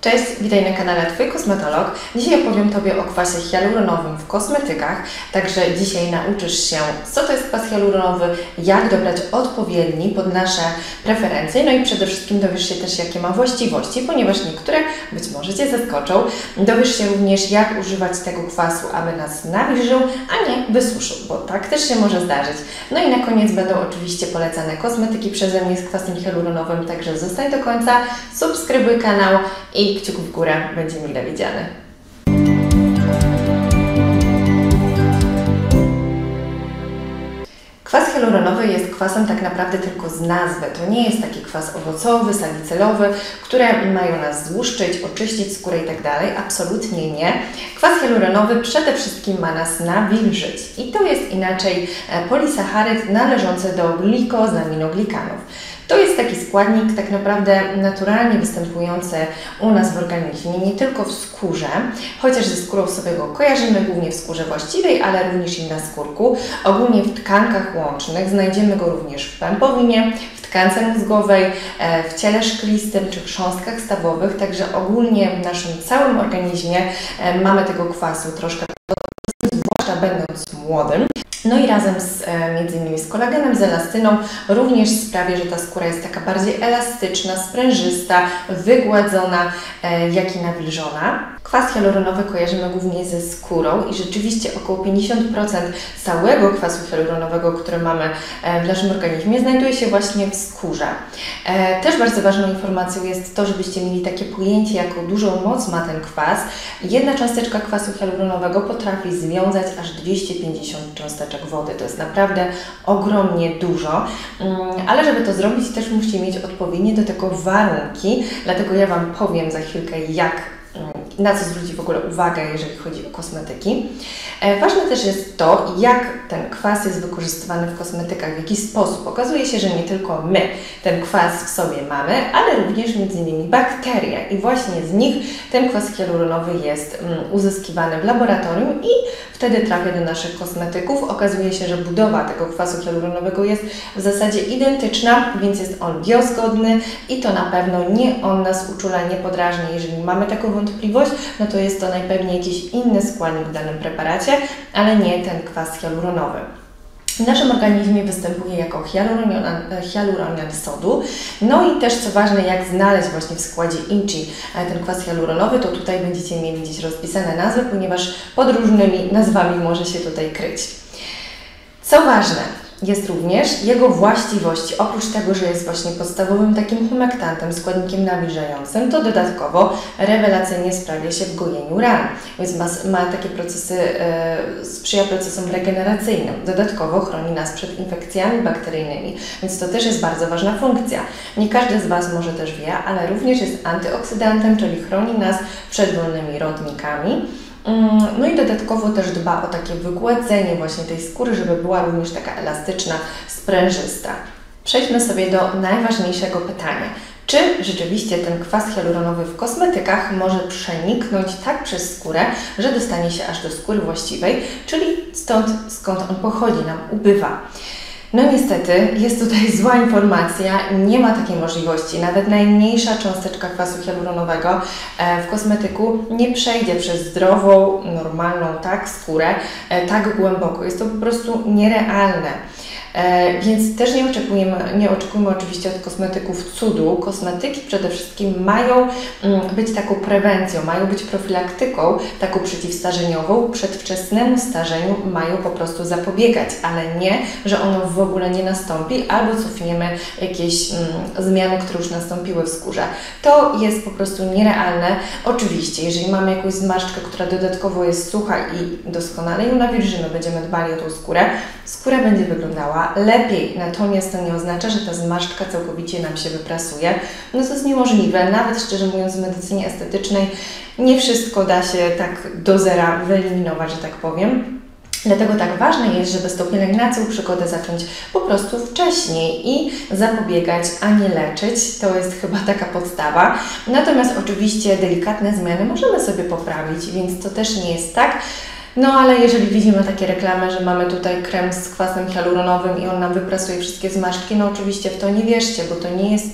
Cześć, witaj na kanale Twój Kosmetolog. Dzisiaj opowiem Tobie o kwasie hialuronowym w kosmetykach. Także dzisiaj nauczysz się, co to jest kwas hialuronowy, jak dobrać odpowiedni pod nasze preferencje, no i przede wszystkim dowiesz się też, jakie ma właściwości, ponieważ niektóre być może Cię zaskoczą. Dowiesz się również, jak używać tego kwasu, aby nas nawilżył, a nie wysuszył, bo tak też się może zdarzyć. No i na koniec będą oczywiście polecane kosmetyki przeze mnie z kwasem hialuronowym, także zostań do końca, subskrybuj kanał i kciuk w górę, będzie mile widziany. Kwas hialuronowy jest kwasem tak naprawdę tylko z nazwy. To nie jest taki kwas owocowy, salicylowy, które mają nas złuszczyć, oczyścić skórę itd. Absolutnie nie. Kwas hialuronowy przede wszystkim ma nas nawilżyć. I to jest inaczej polisacharyd należący do glikosaminoglikanów. To jest taki składnik tak naprawdę naturalnie występujący u nas w organizmie, nie tylko w skórze, chociaż ze skórą sobie go kojarzymy głównie w skórze właściwej, ale również i na skórku. Ogólnie w tkankach łącznych znajdziemy go również w pępowinie, w tkance mózgowej, w ciele szklistym czy chrząstkach stawowych, także ogólnie w naszym całym organizmie mamy tego kwasu troszkę, zwłaszcza będąc młodym. No i razem z między innymi z kolagenem, z elastyną również sprawia, że ta skóra jest taka bardziej elastyczna, sprężysta, wygładzona, jak i nawilżona. Kwas hialuronowy kojarzymy głównie ze skórą i rzeczywiście około 50% całego kwasu hialuronowego, który mamy w naszym organizmie, znajduje się właśnie w skórze. Też bardzo ważną informacją jest to, żebyście mieli takie pojęcie, jaką dużą moc ma ten kwas. Jedna cząsteczka kwasu hialuronowego potrafi związać aż 250 cząsteczek wody. To jest naprawdę ogromnie dużo, ale żeby to zrobić, też musicie mieć odpowiednie do tego warunki, dlatego ja Wam powiem za chwilkę, na co zwrócić w ogóle uwagę, jeżeli chodzi o kosmetyki. Ważne też jest to, jak ten kwas jest wykorzystywany w kosmetykach, w jaki sposób. Okazuje się, że nie tylko my ten kwas w sobie mamy, ale również między innymi bakterie i właśnie z nich ten kwas hialuronowy jest uzyskiwany w laboratorium i wtedy trafia do naszych kosmetyków. Okazuje się, że budowa tego kwasu hialuronowego jest w zasadzie identyczna, więc jest on biozgodny i to na pewno nie on nas uczula, nie podrażni. Jeżeli mamy taką wątpliwość, no to jest to najpewniej jakiś inny składnik w danym preparacie, ale nie ten kwas hialuronowy. W naszym organizmie występuje jako hialuronian sodu. No i też co ważne, jak znaleźć właśnie w składzie inchi ten kwas hialuronowy, to tutaj będziecie mieli gdzieś rozpisane nazwy, ponieważ pod różnymi nazwami może się tutaj kryć. Co ważne, jest również jego właściwości. Oprócz tego, że jest właśnie podstawowym takim humektantem, składnikiem nawilżającym, to dodatkowo rewelacyjnie sprawia się w gojeniu ran, więc ma takie procesy, sprzyja procesom regeneracyjnym. Dodatkowo chroni nas przed infekcjami bakteryjnymi, więc to też jest bardzo ważna funkcja. Nie każdy z Was może też wie, ale również jest antyoksydantem, czyli chroni nas przed wolnymi rodnikami. No i dodatkowo też dba o takie wygładzenie właśnie tej skóry, żeby była również taka elastyczna, sprężysta. Przejdźmy sobie do najważniejszego pytania. Czy rzeczywiście ten kwas hialuronowy w kosmetykach może przeniknąć tak przez skórę, że dostanie się aż do skóry właściwej, czyli stąd, skąd on pochodzi, nam ubywa? No niestety, jest tutaj zła informacja, nie ma takiej możliwości. Nawet najmniejsza cząsteczka kwasu hialuronowego w kosmetyku nie przejdzie przez zdrową, normalną skórę tak głęboko. Jest to po prostu nierealne. Więc też nie oczekujmy oczywiście od kosmetyków cudu. Kosmetyki przede wszystkim mają być taką prewencją, mają być profilaktyką taką przeciwstarzeniową. Przedwczesnemu starzeniu mają po prostu zapobiegać, ale nie, że ono w ogóle nie nastąpi albo cofniemy jakieś zmiany, które już nastąpiły w skórze. To jest po prostu nierealne. Oczywiście, jeżeli mamy jakąś zmarszczkę, która dodatkowo jest sucha i doskonale ją nawilżymy, będziemy dbali o tą skórę, skóra będzie wyglądała lepiej, natomiast to nie oznacza, że ta zmarszczka całkowicie nam się wyprasuje. No to jest niemożliwe, nawet szczerze mówiąc w medycynie estetycznej nie wszystko da się tak do zera wyeliminować, że tak powiem. Dlatego tak ważne jest, żeby z tą pielęgnacją przygodę zacząć po prostu wcześniej i zapobiegać, a nie leczyć. To jest chyba taka podstawa. Natomiast oczywiście delikatne zmiany możemy sobie poprawić, więc to też nie jest tak. No ale jeżeli widzimy takie reklamy, że mamy tutaj krem z kwasem hialuronowym i on nam wyprasuje wszystkie zmarszczki, no oczywiście w to nie wierzcie, bo to nie jest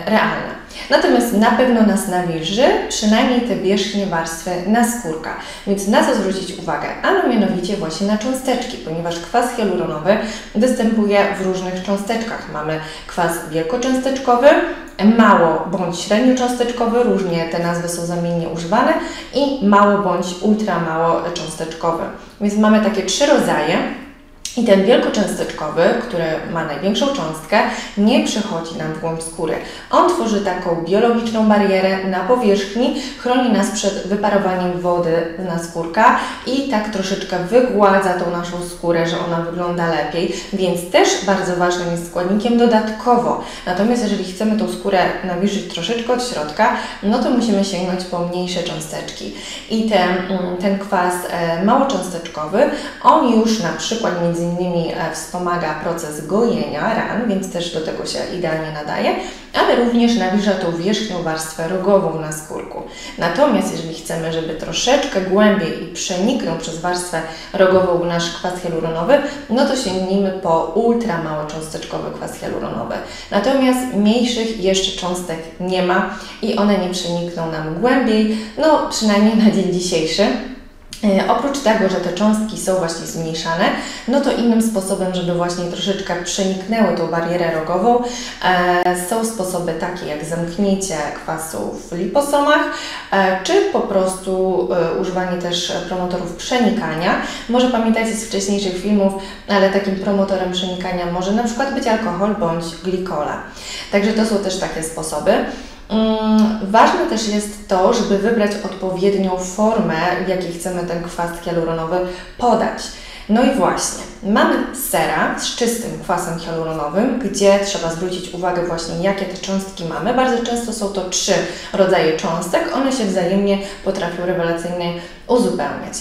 realne. Natomiast na pewno nas nawilży, przynajmniej te wierzchnie warstwy naskórka. Więc na co zwrócić uwagę? Ano mianowicie właśnie na cząsteczki, ponieważ kwas hialuronowy występuje w różnych cząsteczkach. Mamy kwas wielkocząsteczkowy, mało bądź średniocząsteczkowy, różnie te nazwy są zamiennie używane, i mało bądź ultra mało cząsteczkowy. Więc mamy takie 3 rodzaje. I ten wielkocząsteczkowy, który ma największą cząstkę, nie przechodzi nam w głąb skóry. On tworzy taką biologiczną barierę na powierzchni, chroni nas przed wyparowaniem wody z naskórka i tak troszeczkę wygładza tą naszą skórę, że ona wygląda lepiej, więc też bardzo ważnym jest składnikiem dodatkowo. Natomiast jeżeli chcemy tą skórę nawilżyć troszeczkę od środka, no to musimy sięgnąć po mniejsze cząsteczki. I ten kwas małocząsteczkowy, on już na przykład między innymi wspomaga proces gojenia ran, więc też do tego się idealnie nadaje, ale również nawilża tą wierzchnią warstwę rogową na skórku. Natomiast jeżeli chcemy, żeby troszeczkę głębiej i przeniknął przez warstwę rogową nasz kwas hialuronowy, no to sięgnijmy po ultra małocząsteczkowy kwas hialuronowy. Natomiast mniejszych jeszcze cząstek nie ma i one nie przenikną nam głębiej, no przynajmniej na dzień dzisiejszy. Oprócz tego, że te cząstki są właśnie zmniejszane, no to innym sposobem, żeby właśnie troszeczkę przeniknęły tą barierę rogową, są sposoby takie jak zamknięcie kwasu w liposomach, czy po prostu używanie też promotorów przenikania. Może pamiętacie z wcześniejszych filmów, ale takim promotorem przenikania może na przykład być alkohol bądź glikola. Także to są też takie sposoby. Ważne też jest to, żeby wybrać odpowiednią formę, w jakiej chcemy ten kwas hialuronowy podać. No i właśnie, mamy sera z czystym kwasem hialuronowym, gdzie trzeba zwrócić uwagę właśnie, jakie te cząstki mamy. Bardzo często są to 3 rodzaje cząstek, one się wzajemnie potrafią rewelacyjnie uzupełniać.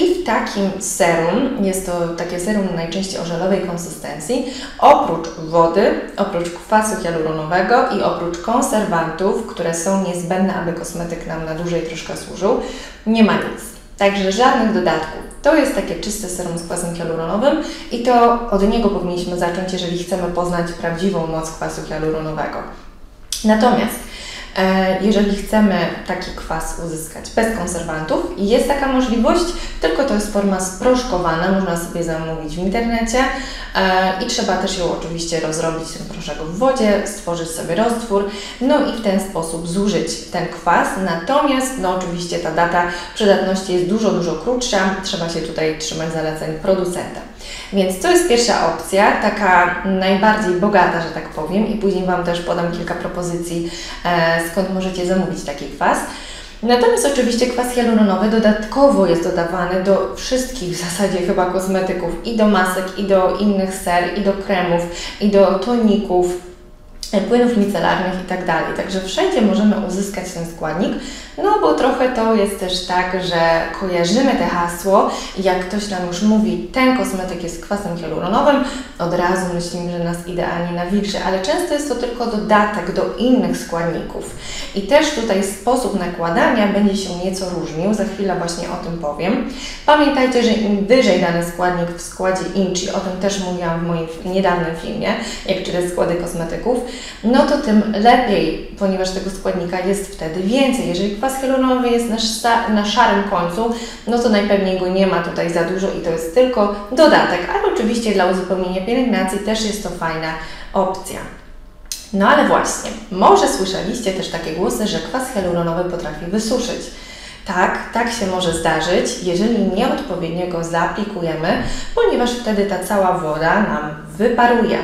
I w takim serum, jest to takie serum najczęściej o żelowej konsystencji, oprócz wody, oprócz kwasu hialuronowego i oprócz konserwantów, które są niezbędne, aby kosmetyk nam na dłużej troszkę służył, nie ma nic. Także żadnych dodatków. To jest takie czyste serum z kwasem hialuronowym i to od niego powinniśmy zacząć, jeżeli chcemy poznać prawdziwą moc kwasu hialuronowego. Natomiast jeżeli chcemy taki kwas uzyskać bez konserwantów, jest taka możliwość, tylko to jest forma sproszkowana, można sobie zamówić w internecie i trzeba też ją oczywiście rozrobić ten proszek w wodzie, stworzyć sobie roztwór, no i w ten sposób zużyć ten kwas. Natomiast no oczywiście ta data przydatności jest dużo krótsza, trzeba się tutaj trzymać zaleceń producenta. Więc to jest pierwsza opcja, taka najbardziej bogata, że tak powiem, i później Wam też podam kilka propozycji, skąd możecie zamówić taki kwas. Natomiast oczywiście kwas hialuronowy dodatkowo jest dodawany do wszystkich w zasadzie chyba kosmetyków, i do masek, i do innych ser, i do kremów, i do toników, płynów micelarnych i tak dalej. Także wszędzie możemy uzyskać ten składnik, no bo trochę to jest też tak, że kojarzymy te hasło i jak ktoś nam już mówi, ten kosmetyk jest kwasem hialuronowym, od razu myślimy, że nas idealnie nawilży, ale często jest to tylko dodatek do innych składników. I też tutaj sposób nakładania będzie się nieco różnił, za chwilę właśnie o tym powiem. Pamiętajcie, że im wyżej dany składnik w składzie INCI, o tym też mówiłam w moim niedawnym filmie, jak czytać składy kosmetyków, no to tym lepiej, ponieważ tego składnika jest wtedy więcej. Jeżeli kwas hialuronowy jest na szarym końcu, no to najpewniej go nie ma tutaj za dużo i to jest tylko dodatek, ale oczywiście dla uzupełnienia pielęgnacji też jest to fajna opcja. No ale właśnie, może słyszeliście też takie głosy, że kwas hialuronowy potrafi wysuszyć. Tak się może zdarzyć, jeżeli nieodpowiednio go zaaplikujemy, ponieważ wtedy ta cała woda nam wyparuje.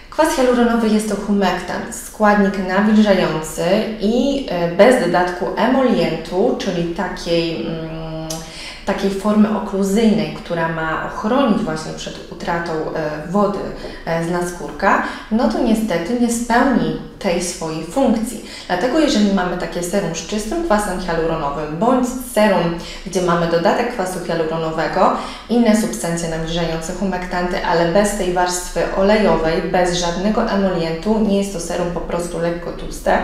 Kwas hialuronowy jest to humektant, składnik nawilżający i bez dodatku emolientu, czyli takiej formy okluzyjnej, która ma ochronić właśnie przed utratą wody z naskórka, no to niestety nie spełni tej swojej funkcji. Dlatego jeżeli mamy takie serum z czystym kwasem hialuronowym, bądź serum, gdzie mamy dodatek kwasu hialuronowego, inne substancje nawilżające, humektanty, ale bez tej warstwy olejowej, bez żadnego emolientu, nie jest to serum po prostu lekko tłuste,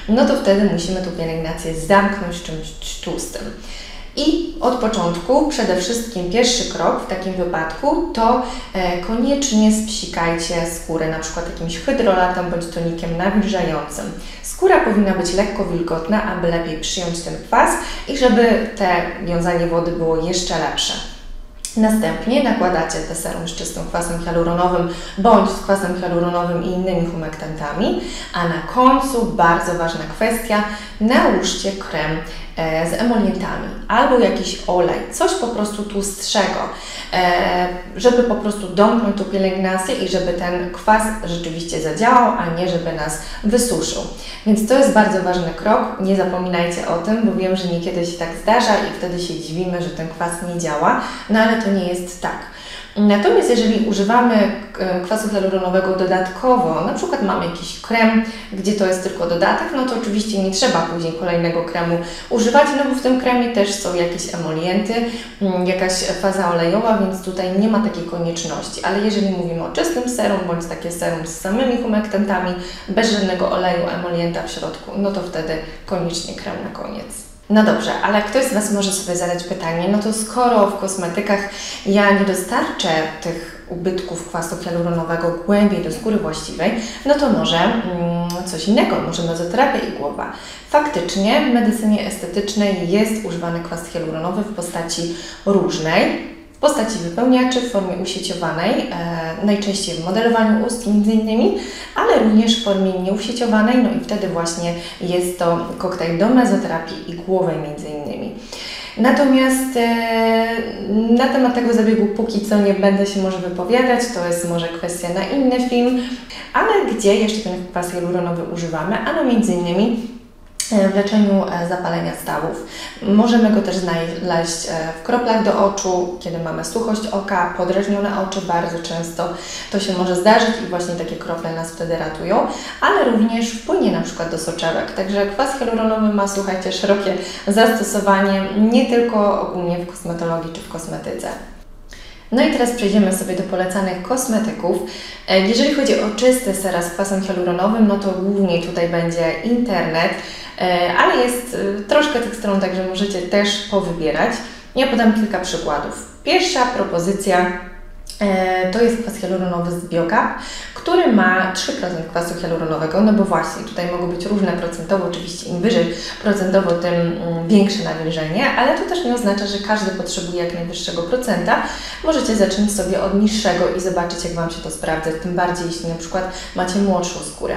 no to wtedy musimy tą pielęgnację zamknąć czymś tłustym. I od początku, przede wszystkim pierwszy krok w takim wypadku to koniecznie spsikajcie skórę, na przykład jakimś hydrolatem bądź tonikiem nawilżającym. Skóra powinna być lekko wilgotna, aby lepiej przyjąć ten kwas i żeby te wiązanie wody było jeszcze lepsze. Następnie nakładacie te serum z czystym kwasem hialuronowym bądź z kwasem hialuronowym i innymi humektantami, a na końcu bardzo ważna kwestia, nałóżcie krem z emolientami albo jakiś olej, coś po prostu tłustszego, żeby po prostu domknąć tą pielęgnację i żeby ten kwas rzeczywiście zadziałał, a nie żeby nas wysuszył. Więc to jest bardzo ważny krok, nie zapominajcie o tym, bo wiem, że niekiedy się tak zdarza i wtedy się dziwimy, że ten kwas nie działa, no ale to nie jest tak. Natomiast jeżeli używamy kwasu hialuronowego dodatkowo, na przykład mamy jakiś krem, gdzie to jest tylko dodatek, no to oczywiście nie trzeba później kolejnego kremu używać, no bo w tym kremie też są jakieś emolienty, jakaś faza olejowa, więc tutaj nie ma takiej konieczności. Ale jeżeli mówimy o czystym serum, bądź takie serum z samymi humektantami, bez żadnego oleju, emolienta w środku, no to wtedy koniecznie krem na koniec. No dobrze, ale ktoś z Was może sobie zadać pytanie, no to skoro w kosmetykach ja nie dostarczę tych ubytków kwasu hialuronowego głębiej do skóry właściwej, no to może coś innego, może mezoterapia igłowa. Faktycznie w medycynie estetycznej jest używany kwas hialuronowy w postaci różnej, w postaci wypełniaczy w formie usieciowanej, najczęściej w modelowaniu ust m.in., ale również w formie nieusieciowanej, no i wtedy właśnie jest to koktajl do mezoterapii igłowej m.in. Natomiast na temat tego zabiegu póki co nie będę się może wypowiadać, to jest może kwestia na inny film, ale gdzie jeszcze ten kwas hialuronowy używamy, ano m.in. w leczeniu zapalenia stawów. Możemy go też znaleźć w kroplach do oczu, kiedy mamy suchość oka, podrażnione oczy, bardzo często to się może zdarzyć i właśnie takie krople nas wtedy ratują, ale również wpłynie na przykład do soczewek. Także kwas hialuronowy ma, słuchajcie, szerokie zastosowanie, nie tylko ogólnie w kosmetologii czy w kosmetyce. No i teraz przejdziemy sobie do polecanych kosmetyków. Jeżeli chodzi o czyste sera z kwasem hialuronowym, no to głównie tutaj będzie internet, ale jest troszkę tych stron, także możecie też powybierać. Ja podam kilka przykładów. Pierwsza propozycja to jest kwas hialuronowy z Biocap, który ma 3% kwasu hialuronowego, no bo właśnie tutaj mogą być różne procentowo, oczywiście im wyżej procentowo, tym większe nawilżenie, ale to też nie oznacza, że każdy potrzebuje jak najwyższego procenta. Możecie zacząć sobie od niższego i zobaczyć, jak Wam się to sprawdza, tym bardziej jeśli na przykład macie młodszą skórę.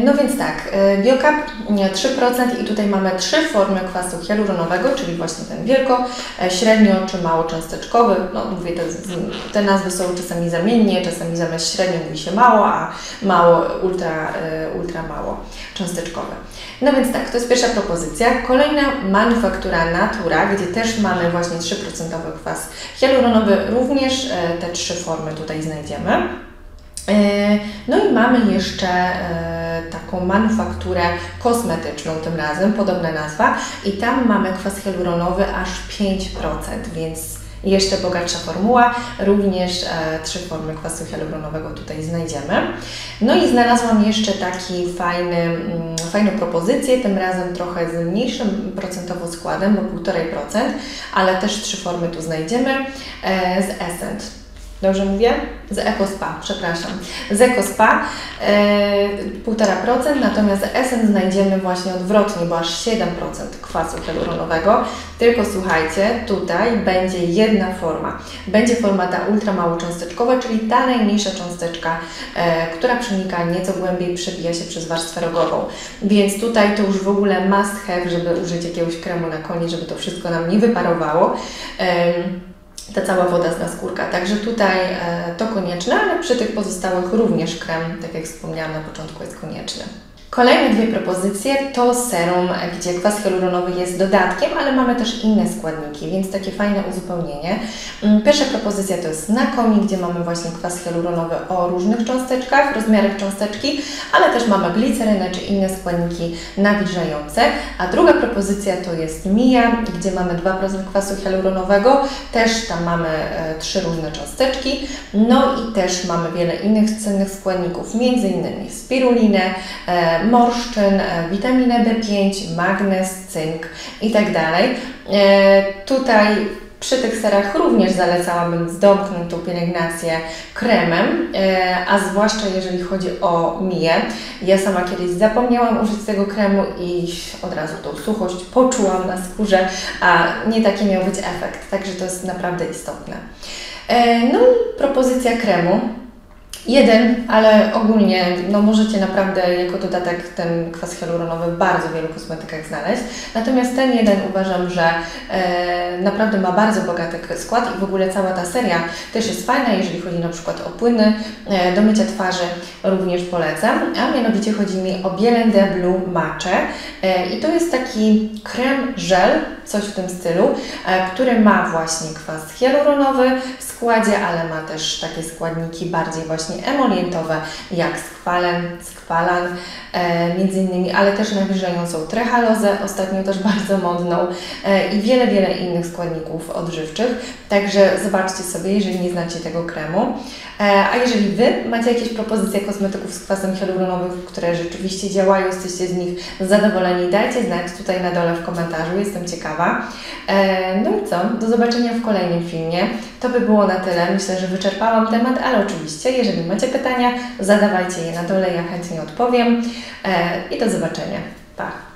No więc tak, Biocap 3% i tutaj mamy 3 formy kwasu hialuronowego, czyli właśnie ten wielko, średnio czy mało cząsteczkowy. No mówię, te nazwy są czasami zamiennie, czasami zamiast średnio mówi się mało, a mało, ultra mało cząsteczkowe. No więc tak, to jest pierwsza propozycja. Kolejna manufaktura Natura, gdzie też mamy właśnie 3% kwas hialuronowy, również te 3 formy tutaj znajdziemy. No i mamy jeszcze taką manufakturę kosmetyczną tym razem, podobna nazwa i tam mamy kwas hialuronowy aż 5%, więc jeszcze bogatsza formuła, również 3 formy kwasu hialuronowego tutaj znajdziemy. No i znalazłam jeszcze taki fajną propozycję, tym razem trochę z mniejszym procentowo składem, bo 1,5%, ale też 3 formy tu znajdziemy z Essence. Dobrze mówię? Z EcoSpa, przepraszam. Z EcoSpa 1,5%, natomiast Essence znajdziemy właśnie odwrotnie, bo aż 7% kwasu hialuronowego. Tylko słuchajcie, tutaj będzie jedna forma. Będzie forma ta ultra małocząsteczkowa, czyli ta najmniejsza cząsteczka, która przenika nieco głębiej, przebija się przez warstwę rogową. Więc tutaj to już w ogóle must have, żeby użyć jakiegoś kremu na koniec, żeby to wszystko nam nie wyparowało. Ta cała woda z naskórka. Także tutaj to konieczne, ale przy tych pozostałych również krem, tak jak wspomniałam na początku, jest konieczny. Kolejne 2 propozycje to serum, gdzie kwas hialuronowy jest dodatkiem, ale mamy też inne składniki, więc takie fajne uzupełnienie. Pierwsza propozycja to jest Nakomi, gdzie mamy właśnie kwas hialuronowy o różnych cząsteczkach, rozmiarach cząsteczki, ale też mamy glicerynę czy inne składniki nawilżające. A druga propozycja to jest Mia, gdzie mamy 2% kwasu hialuronowego, też tam mamy 3 różne cząsteczki, no i też mamy wiele innych cennych składników, m.in. spirulinę, morszczyn, witaminę B5, magnez, cynk i tak dalej. Tutaj Przy tych serach również zalecałabym zdomknąć tą pielęgnację kremem, a zwłaszcza jeżeli chodzi o miję. Ja sama kiedyś zapomniałam użyć tego kremu i od razu tą suchość poczułam na skórze, a nie taki miał być efekt, także to jest naprawdę istotne. No i propozycja kremu. Jeden, ale ogólnie możecie naprawdę jako dodatek ten kwas hialuronowy w bardzo wielu kosmetykach znaleźć. Natomiast ten jeden uważam, że naprawdę ma bardzo bogaty skład i w ogóle cała ta seria też jest fajna, jeżeli chodzi na przykład o płyny do mycia twarzy, również polecam. A mianowicie chodzi mi o Bielende Blue Matcha i to jest taki krem żel, coś w tym stylu, który ma właśnie kwas hialuronowy w składzie, ale ma też takie składniki bardziej właśnie emolientowe, jak skwalan między innymi, ale też nawilżającą trehalozę, ostatnio też bardzo modną i wiele innych składników odżywczych. Także zobaczcie sobie, jeżeli nie znacie tego kremu. A jeżeli Wy macie jakieś propozycje kosmetyków z kwasem hialuronowym, które rzeczywiście działają, jesteście z nich zadowoleni, dajcie znać tutaj na dole w komentarzu, jestem ciekawa. No i co? Do zobaczenia w kolejnym filmie. To by było na tyle. Myślę, że wyczerpałam temat, ale oczywiście, jeżeli macie pytania, zadawajcie je na dole, ja chętnie odpowiem i do zobaczenia. Pa!